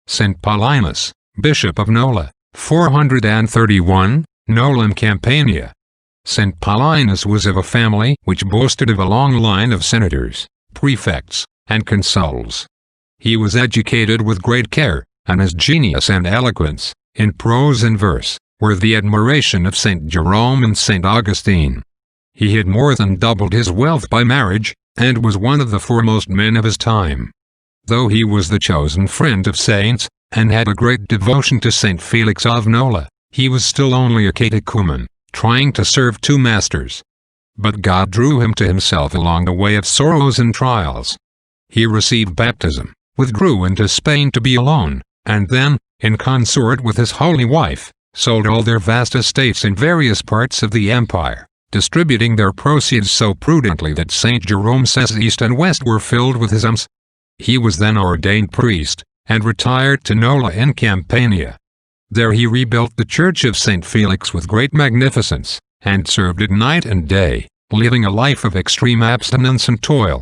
St. Paulinus, Bishop of Nola, 431, Nolam Campania. St. Paulinus was of a family which boasted of a long line of senators, prefects, and consuls. He was educated with great care, and his genius and eloquence, in prose and verse, were the admiration of St. Jerome and St. Augustine. He had more than doubled his wealth by marriage, and was one of the foremost men of his time. Though he was the chosen friend of saints, and had a great devotion to St. Felix of Nola, he was still only a catechumen, trying to serve two masters. But God drew him to himself along the way of sorrows and trials. He received baptism, withdrew into Spain to be alone, and then, in consort with his holy wife, sold all their vast estates in various parts of the empire, distributing their proceeds so prudently that St. Jerome says east and west were filled with his alms. He was then ordained priest, and retired to Nola in Campania. There he rebuilt the church of St. Felix with great magnificence, and served it night and day, living a life of extreme abstinence and toil.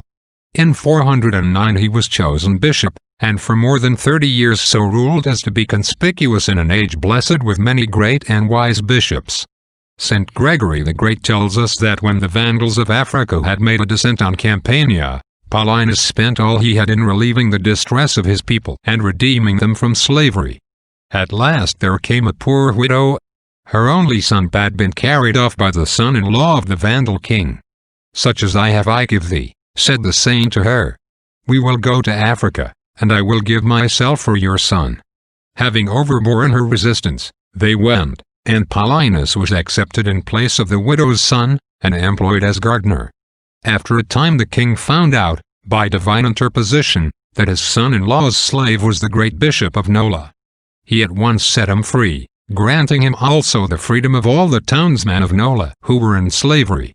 In 409 he was chosen bishop, and for more than 30 years so ruled as to be conspicuous in an age blessed with many great and wise bishops. St. Gregory the Great tells us that when the Vandals of Africa had made a descent on Campania, Paulinus spent all he had in relieving the distress of his people and redeeming them from slavery. At last there came a poor widow. Her only son had been carried off by the son-in-law of the Vandal king. "Such as I have I give thee," said the saint to her. "We will go to Africa, and I will give myself for your son." Having overborne her resistance, they went, and Paulinus was accepted in place of the widow's son, and employed as gardener. After a time the king found out, by divine interposition, that his son-in-law's slave was the great bishop of Nola. He at once set him free, granting him also the freedom of all the townsmen of Nola who were in slavery.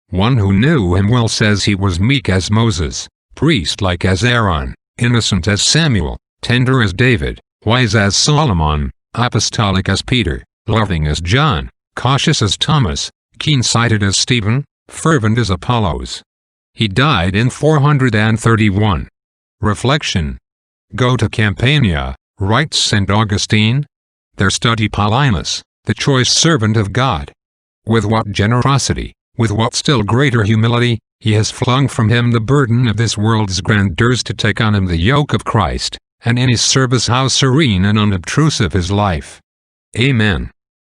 One who knew him well says he was meek as Moses, priest-like as Aaron, innocent as Samuel, tender as David, wise as Solomon, apostolic as Peter, loving as John, cautious as Thomas, keen-sighted as Stephen, fervent as Apollos. He died in 431. Reflection. Go to Campania, writes St. Augustine. There study Paulinus, the choice servant of God. With what generosity, with what still greater humility, he has flung from him the burden of this world's grandeurs to take on him the yoke of Christ, and in his service how serene and unobtrusive his life. Amen.